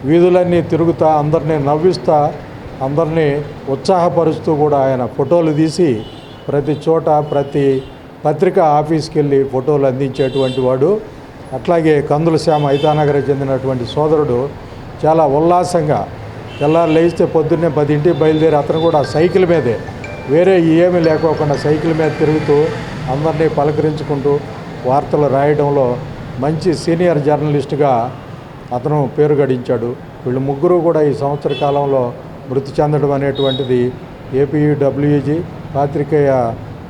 వీధులన్నీ తిరుగుతా అందరినీ నవ్విస్తా అందరినీ ఉత్సాహపరుస్తూ కూడా ఆయన ఫోటోలు తీసి ప్రతి చోట ప్రతి పత్రికా ఆఫీస్కి వెళ్ళి ఫోటోలు అందించేటువంటి వాడు. అట్లాగే కందుల శ్యామ ఐతానగర్కి చెందినటువంటి సోదరుడు చాలా ఉల్లాసంగా తెల్లారు లేస్తే పొద్దున్నే 10 బయలుదేరి అతను కూడా సైకిల్ మీదే వేరే ఏమీ లేకోకుండా సైకిల్ మీద తిరుగుతూ అందరినీ పలకరించుకుంటూ వార్తలు రాయడంలో మంచి సీనియర్ జర్నలిస్టుగా అతను పేరు గడించాడు. వీళ్ళు ముగ్గురు కూడా ఈ సంవత్సర కాలంలో మృతి చెందడం అనేటువంటిది ఏపీయూడబ్ల్యూజీ పాత్రికేయ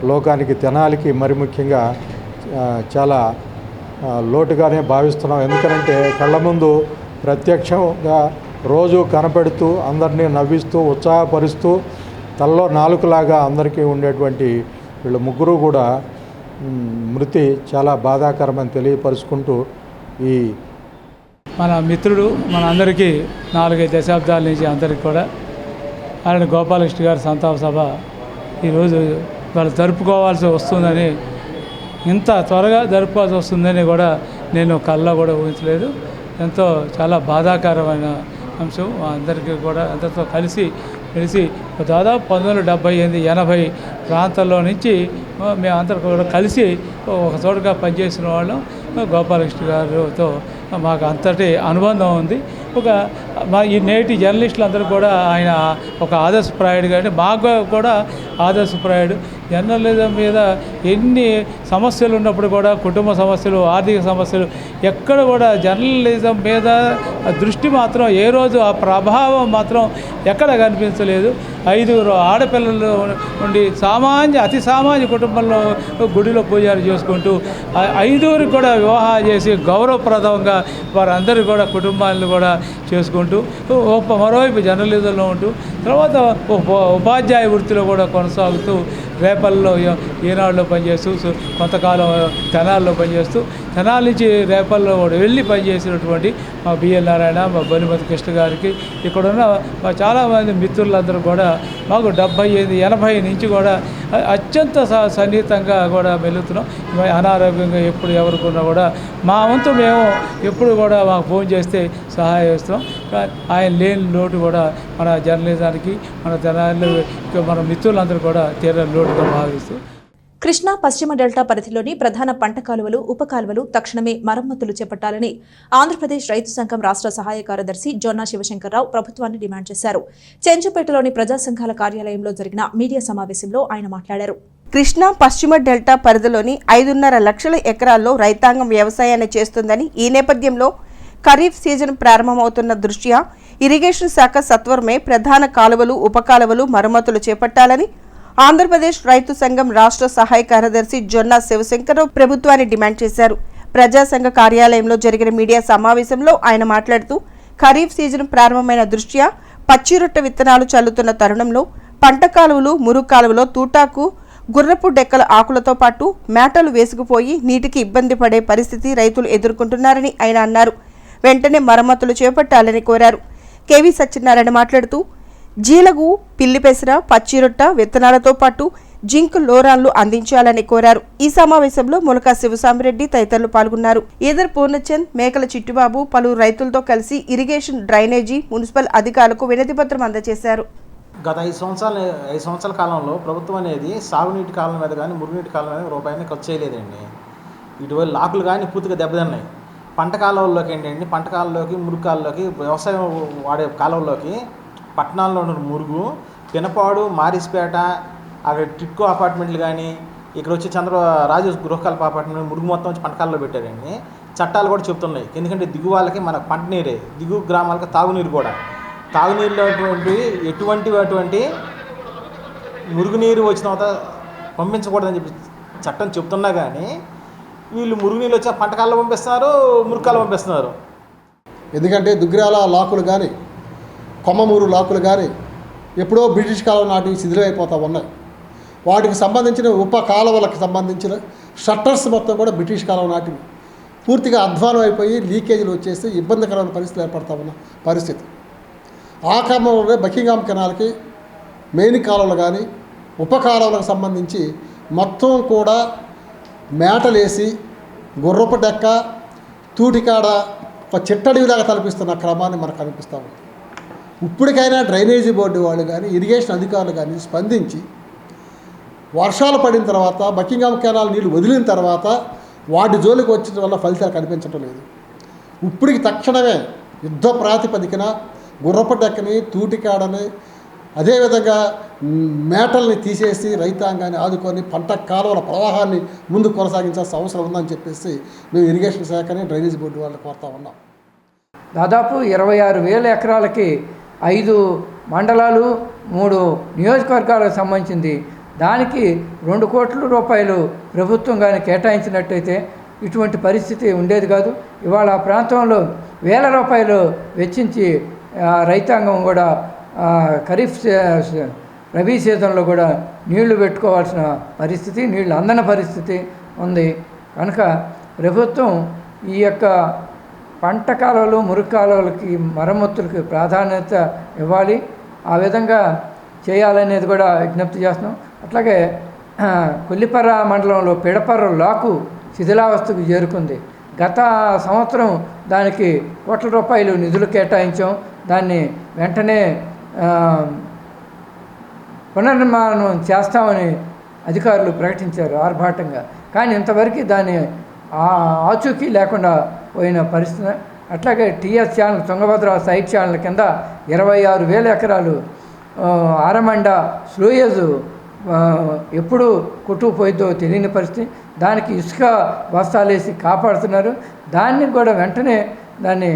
లోకానికి తెనాలికి మరి ముఖ్యంగా చాలా లోటుగానే భావిస్తున్నాం. ఎందుకంటే కళ్ళ ముందు ప్రత్యక్షంగా రోజు కనపెడుతూ అందరినీ నవ్విస్తూ ఉత్సాహపరుస్తూ తల్లో నాలుకలాగా అందరికీ ఉండేటువంటి వీళ్ళు ముగ్గురు కూడా మృతి చాలా బాధాకరమని తెలియపరుచుకుంటూ ఈ మన మిత్రుడు మన అందరికీ 4-5 దశాబ్దాల నుంచి అందరికీ కూడా ఆయన గోపాలకృష్ణ గారి సంతాప సభ ఈరోజు వాళ్ళు జరుపుకోవాల్సి వస్తుందని, ఇంత త్వరగా జరుపుకోవాల్సి వస్తుందని కూడా నేను కళ్ళలో కూడా ఊహించలేదు. ఎంతో చాలా బాధాకరమైన అంశం. అందరికీ కూడా అందరితో కలిసి దాదాపు 1978-80 ప్రాంతాల్లో నుంచి మేమందరం కూడా కలిసి ఒక చోటుగా పనిచేసిన వాళ్ళం. గోపాలకృష్ణ గారితో మాకు అంతటి అనుబంధం ఉంది. ఈ నేటి జర్నలిస్టులు అందరూ కూడా ఆయన ఒక ఆదర్శప్రాయుడు, కానీ మాకు కూడా ఆదర్శప్రాయుడు. జర్నలిజం మీద ఎన్ని సమస్యలు ఉన్నప్పుడు కూడా కుటుంబ సమస్యలు, ఆర్థిక సమస్యలు ఎక్కడ కూడా జర్నలిజం మీద దృష్టి మాత్రం ఏ రోజు ఆ ప్రభావం మాత్రం ఎక్కడ కనిపించలేదు. 5 ఆడపిల్లలు ఉండి అతి సామాన్య కుటుంబంలో గుడిలో పూజలు చేసుకుంటూ 5 కూడా వివాహాలు చేసి గౌరవప్రదంగా వారందరూ కూడా కుటుంబాలను కూడా చేసుకుంటూ మరోవైపు జర్నలిజంలో ఉంటూ తర్వాత ఉపాధ్యాయ వృత్తిలో కూడా కొనసాగుతూ రేపల్లో ఈనాడులో పనిచేస్తూ కొంతకాలం తెనాల్లో పనిచేస్తూ తెనాల నుంచి రేపల్లో కూడా వెళ్ళి పనిచేసినటువంటి మా బిఎల్ నారాయణ, మా బలిమతి కృష్ణ గారికి ఇక్కడున్న మా చాలామంది మిత్రులందరూ కూడా మాకు 75, 80 నుంచి కూడా అత్యంత సన్నిహితంగా కూడా మెలుగుతున్నాం. అనారోగ్యంగా ఎప్పుడు ఎవరుకున్నా కూడా మా వంతు మేము ఎప్పుడు కూడా మాకు ఫోన్ చేస్తే సహాయం చేస్తున్నాం. ఆయన లేని లోటు కూడా మన జర్నలిజానికి, మన తెనాలి మన మిత్రులందరూ కూడా తీరని లోటుగా భావిస్తూ కృష్ణా పశ్చిమ డెల్టా పరిధిలోని ప్రధాన పంట కాలువలు, ఉప కాలువలు తక్షణమే మరమ్మతులు చేపట్టాలని ఆంధ్రప్రదేశ్ రైతు సంఘం రాష్ట్ర సహాయ కార్యదర్శి జొన్నా శివశంకర్రావు ప్రభుత్వాన్ని డిమాండ్ చేశారు. చెంచుపేటలోని ప్రజా సంఘాల కార్యాలయంలో జరిగిన మీడియా సమావేశంలో ఆయన మాట్లాడారు. కృష్ణా పశ్చిమ డెల్టా పరిధిలోని 5.5 లక్షల ఎకరాల్లో రైతాంగం వ్యవసాయాన్ని చేస్తుందని, ఈ నేపథ్యంలో ఖరీఫ్ సీజన్ ప్రారంభమవుతున్న దృష్ట్యా ఇరిగేషన్ శాఖ సత్వరమే ప్రధాన కాలువలు, ఉప కాలువలు మరమ్మతులు చేపట్టాలని ఆంధ్రప్రదేశ్ రైతు సంఘం రాష్ట్ర సహాయ కార్యదర్శి జొన్నా శివశంకర్రావు ప్రభుత్వాన్ని డిమాండ్ చేశారు. ప్రజాసంఘ కార్యాలయంలో జరిగిన మీడియా సమావేశంలో ఆయన మాట్లాడుతూ ఖరీఫ్ సీజన్ ప్రారంభమైన దృష్ట్యా పచ్చిరొట్ట విత్తనాలు చల్లుతున్న తరుణంలో పంట కాలువలు, మురుగు కాలువలో తూటాకు, గుర్రపు డెక్కల ఆకులతో పాటు మేటలు వేసుకుపోయి నీటికి ఇబ్బంది పడే పరిస్థితి రైతులు ఎదుర్కొంటున్నారని ఆయన అన్నారు. వెంటనే మరమ్మతులు చేపట్టాలని కోరారు. కేవీ సత్యనారాయణ మాట్లాడుతూ జీలగు, పిల్లిపెసర, పచ్చిరొట్ట విత్తనాలతో పాటు జింక్ లోరాన్లు అందించాలని కోరారు. ఈ సమావేశంలో ములకా శివసామిరెడ్డి తదితరులు పాల్గొన్నారు. ఈదర్ పూర్ణచంద్, మేకల చిట్టుబాబు పలువురు రైతులతో కలిసి ఇరిగేషన్, డ్రైనేజీ, మున్సిపల్ అధికారులకు వినతి పత్రం అందజేశారు. గత 5 సంవత్సరాల కాలంలో ప్రభుత్వం అనేది సాగునీటి కాలం మీద కానీ, మురుగునీటి కాలం మీద రూపాయిని ఖర్చు చేయలేదండి. ఇటువైపు లాకులు కానీ పూర్తిగా దెబ్బతిన్నాయి. పంట కాలువల్లోకి ఏంటండి, పంట కాలంలోకి, మురుగు కాలంలోకి, వ్యవసాయం వాడే కాలువల్లోకి పట్టణాల్లో ఉన్న మురుగు, పినపాడు, మారిస్పేట, అక్కడ టిట్కో అపార్ట్మెంట్లు కానీ, ఇక్కడ వచ్చి రాజు గృహకల్ప అపార్ట్మెంట్ మురుగు మొత్తం వచ్చి పంటకాలలో పెట్టారండి. చట్టాలు కూడా చెప్తున్నాయి. ఎందుకంటే దిగు వాళ్ళకి మన పంట నీరే, దిగు గ్రామాలకి తాగునీరు కూడా, తాగునీరులో ఎటువంటి మురుగునీరు వచ్చిన తర్వాత పంపించకూడదని చెప్పి చట్టం చెప్తున్నా కానీ వీళ్ళు మురుగునీళ్ళు వచ్చి పంటకాలలో పంపిస్తున్నారు, మురుకాలు పంపిస్తున్నారు. ఎందుకంటే దుగ్గిరాల లాకులు కానీ, కొమ్మమూరు లాకులు కానీ ఎప్పుడో బ్రిటిష్ కాలం నాటివి శిథిలమైపోతూ ఉన్నాయి. వాటికి సంబంధించిన ఉప కాలువలకు సంబంధించిన షట్టర్స్ మొత్తం కూడా బ్రిటిష్ కాలం నాటివి పూర్తిగా అధ్వానం అయిపోయి లీకేజీలు వచ్చేసి ఇబ్బందికరమైన పరిస్థితులు ఏర్పడతా ఉన్న పరిస్థితి. ఆ క్రమంలోనే బకింగ్హామ్ కెనాల్కి మెయిన్ కాలువలు కానీ, ఉప కాలువలకు సంబంధించి మొత్తం కూడా మేటలేసి గుర్రపు డెక్క, తూటికాడ ఒక చిట్టడివిలాగా తలపిస్తున్న క్రమాన్ని మనకు కనిపిస్తూ ఉంది. ఇప్పటికైనా డ్రైనేజీ బోర్డు వాళ్ళు కానీ, ఇరిగేషన్ అధికారులు కానీ స్పందించి వర్షాలు పడిన తర్వాత, బకింగ్హామ్ కెనాల్ నీళ్లు వదిలిన తర్వాత వాటి జోలికి వచ్చిన వల్ల ఫలితాలు కనిపించడం లేదు. ఇప్పటికి తక్షణమే యుద్ధ ప్రాతిపదికన గుర్రపు డెక్కని, తూటికాడని, అదేవిధంగా మేటల్ని తీసేసి రైతాంగాన్ని ఆదుకొని పంట కాలువల ప్రవాహాన్ని ముందు కొనసాగించాల్సిన అవసరం ఉందని చెప్పేసి మేము ఇరిగేషన్ శాఖని, డ్రైనేజీ బోర్డు వాళ్ళు కోరుతా ఉన్నాం. దాదాపు 26,000 ఎకరాలకి 5 మండలాలు, 3 నియోజకవర్గాలకు సంబంధించింది. దానికి 2 కోట్ల రూపాయలు ప్రభుత్వం కానీ కేటాయించినట్టయితే ఇటువంటి పరిస్థితి ఉండేది కాదు. ఇవాళ ఆ ప్రాంతంలో వేల రూపాయలు వెచ్చించి రైతాంగం కూడా ఖరీఫ్ రబీ సీజన్లో కూడా నీళ్లు పెట్టుకోవాల్సిన పరిస్థితి, నీళ్లు అందని పరిస్థితి ఉంది. కనుక ప్రభుత్వం ఈ యొక్క పంట కాలువలు, మురుగు కాలువలకి మరమ్మతులకి ప్రాధాన్యత ఇవ్వాలి. ఆ విధంగా చేయాలనేది కూడా విజ్ఞప్తి చేస్తున్నాం. అట్లాగే కొల్లిపర్ర మండలంలో పిడపర్ర లాకు శిథిలావస్థకు చేరుకుంది. గత సంవత్సరం దానికి కోట్ల రూపాయలు నిధులు కేటాయించాం. దాన్ని వెంటనే పునర్నిర్మాణం చేస్తామని అధికారులు ప్రకటించారు ఆర్భాటంగా. కానీ ఇంతవరకు దాన్ని ఆచూకీ లేకుండా పోయిన పరిస్థితి. అట్లాగే TS channel, Tungabhadra side channel కింద 26,000 ఎకరాలు ఆరమండ స్లూయేజ్ ఎప్పుడు కొట్టుకుపోయిద్దో తెలియని పరిస్థితి. దానికి ఇసుక బస్తాలేసి కాపాడుతున్నారు. దాన్ని కూడా వెంటనే దాన్ని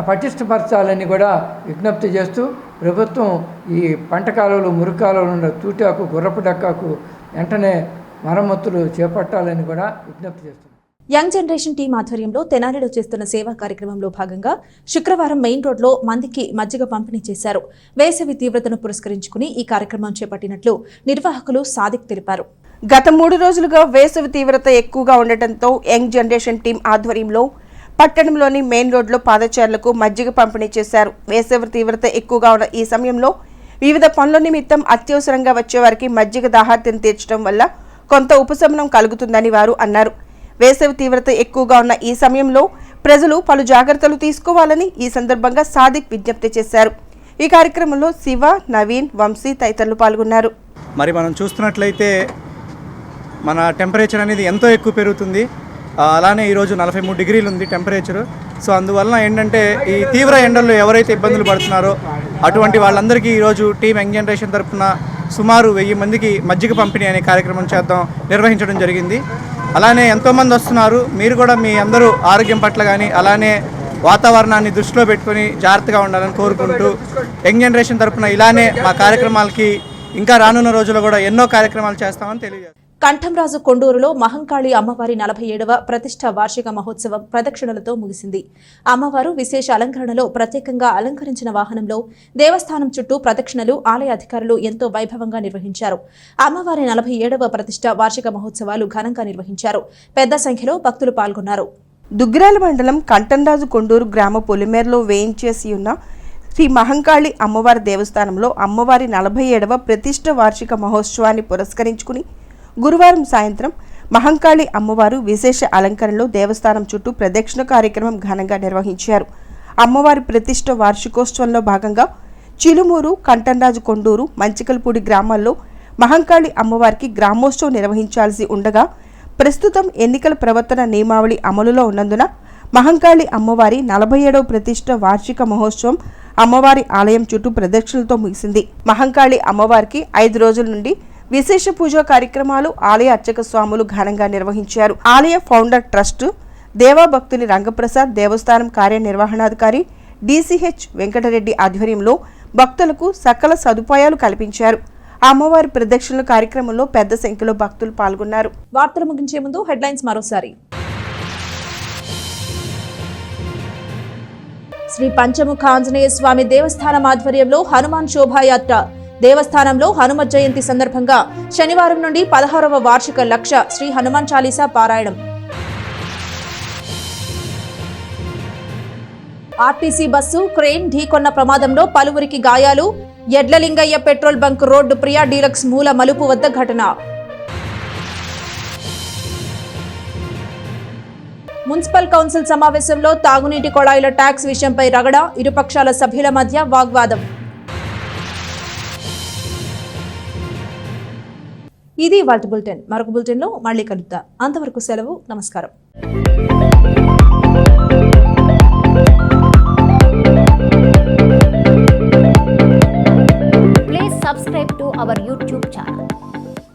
పటిష్టపరచాలని కూడా విజ్ఞప్తి చేస్తూ ప్రభుత్వం ఈ పంట కాలువలు, మురికి కాలువలు ఉన్న తూటాకు, గుర్రపు డక్కాకు వెంటనే మరమ్మతులు చేపట్టాలని కూడా విజ్ఞప్తి చేస్తుంది. యంగ్ జనరేషన్ టీం ఆధ్వర్యంలో తెనాలిలో చేస్తున్న సేవా కార్యక్రమంలో భాగంగా శుక్రవారం మెయిన్ రోడ్లో మందికి మజ్జిగ పంపిణీ చేశారు. వేసవి తీవ్రతను పురస్కరించుకుని ఈ కార్యక్రమం చేపట్టినట్లు నిర్వాహకులు సాదిక్ తెలిపారు. గత 3 రోజులుగా వేసవి తీవ్రత ఎక్కువగా ఉండటంతో యంగ్ జనరేషన్ టీం ఆధ్వర్యంలో పట్టణంలోని మెయిన్ రోడ్లో పాదచారులకు మజ్జిగ పంపిణీ చేశారు. వేసవి తీవ్రత ఎక్కువగా ఉన్న ఈ సమయంలో వివిధ పనుల నిమిత్తం అత్యవసరంగా వచ్చేవారికి మజ్జిగ దాహార్తిని తీర్చడం వల్ల కొంత ఉపశమనం కలుగుతుందని వారు అన్నారు. వేసవి తీవ్రత ఎక్కువగా ఉన్న ఈ సమయంలో ప్రజలు పలు జాగ్రత్తలు తీసుకోవాలని ఈ సందర్భంగా సాదిక్ విజ్ఞప్తి చేశారు. ఈ కార్యక్రమంలో శివ, నవీన్, వంశీ తదితరులు పాల్గొన్నారు. మరి మనం చూస్తున్నట్లయితే మన టెంపరేచర్ అనేది ఎంతో ఎక్కువ పెరుగుతుంది. అలానే ఈరోజు 43 డిగ్రీలు ఉంది టెంపరేచరు. సో అందువలన ఏంటంటే ఈ తీవ్ర ఎండల్లో ఎవరైతే ఇబ్బందులు పడుతున్నారో అటువంటి వాళ్ళందరికీ ఈరోజు టీం యంగ్ జనరేషన్ తరఫున సుమారు 1000 మందికి మజ్జిగ పంపిణీ అనే కార్యక్రమం నిర్వహించడం జరిగింది. అలానే ఎంతోమంది వస్తున్నారు. మీరు కూడా మీ అందరూ ఆరోగ్యం పట్ల కానీ అలానే వాతావరణాన్ని దృష్టిలో పెట్టుకొని జాగ్రత్తగా ఉండాలని కోరుకుంటూ యంగ్ జనరేషన్ తరఫున ఇలానే మా కార్యక్రమాలకి ఇంకా రానున్న రోజుల్లో కూడా ఎన్నో కార్యక్రమాలు చేస్తామని తెలియజేస్తాం. కంఠంరాజు కొండూరులో మహంకాళి అమ్మవారి 47వ ప్రతిష్ఠ వార్షిక మహోత్సవం ప్రదక్షిణలతో ముగిసింది. అమ్మవారు విశేష అలంకరణలో ప్రత్యేకంగా అలంకరించిన వాహనంలో దేవస్థానం చుట్టూ ప్రదక్షిణలు ఆలయ అధికారులు ఎంతో వైభవంగా నిర్వహించారు. అమ్మవారి 47వ ప్రతిష్ఠ వార్షిక మహోత్సవాలు ఘనంగా నిర్వహించారు. పెద్ద సంఖ్యలో భక్తులు పాల్గొన్నారు. దుగ్గిరాల మండలం కంఠంరాజు కొండూరు గ్రామ పొలిమేరలో వేయించేసి ఉన్న శ్రీ మహంకాళి అమ్మవారి దేవస్థానంలో అమ్మవారి 47వ ప్రతిష్ఠ వార్షిక మహోత్సవాన్ని పురస్కరించుకుని గురువారం సాయంత్రం మహంకాళి అమ్మవారు విశేష అలంకరణలో దేవస్థానం చుట్టూ ప్రదక్షిణ కార్యక్రమం ఘనంగా నిర్వహించారు. అమ్మవారి ప్రతిష్ఠ వార్షికోత్సవంలో భాగంగా చిలుమూరు, కంఠంరాజు కొండూరు, మంచికల్పూడి గ్రామాల్లో మహంకాళి అమ్మవారికి గ్రామోత్సవం నిర్వహించాల్సి ఉండగా ప్రస్తుతం ఎన్నికల ప్రవర్తన నియమావళి అమలులో ఉన్నందున మహంకాళి అమ్మవారి 47వ ప్రతిష్ఠ వార్షిక మహోత్సవం అమ్మవారి ఆలయం చుట్టూ ప్రదక్షిణలతో ముగిసింది. మహంకాళి అమ్మవారికి 5 రోజుల నుండి విశేష పూజా కార్యక్రమాలు ఆలయ అర్చక స్వాములు ఘనంగా నిర్వహించారు. ఆలయ ఫౌండర్ ట్రస్ట్ దేవాభక్తుని రంగప్రసాద్, దేవస్థానం కార్యనిర్వహణాధికారి డిసిహెచ్ వెంకటరెడ్డి ఆధ్వర్యంలో భక్తులకు సకల సదుపాయాలు కల్పించారు. అమ్మవారి ప్రదక్షిణల కార్యక్రమంలో పెద్ద సంఖ్యలో భక్తులు పాల్గొన్నారు. వార్తలు ముగించే ముందు హెడ్లైన్స్ మరోసారి. శ్రీ పంచముఖ ఆంజనేయ స్వామి దేవస్థానం ఆధ్వర్యంలో హనుమాన్ శోభాయాత్ర. దేవస్థానంలో హనుమత్ జయంతి సందర్భంగా శనివారం నుండి 16వ వార్షిక లక్ష శ్రీ హనుమాన్ చాలీసా పారాయణం. ఆర్టీసీ బస్సు క్రేన్ ఢీకొన్న ప్రమాదంలో పలువురికి గాయాలు. Edlalingaiah petrol bunk road Priya deluxe మూల మలుపు వద్ద ఘటన. మున్సిపల్ కౌన్సిల్ సమావేశంలో తాగునీటి కొళాయిల ట్యాక్స్ విషయంపై రగడ. ఇరుపక్షాల సభ్యుల మధ్య వాగ్వాదం. ఇది వాల్ట్ బులెటిన్. మరొక బులెటిన్లో మళ్ళీ కలుద్దాం. అంతవరకు సెలవు. నమస్కారం. Please subscribe to our YouTube channel.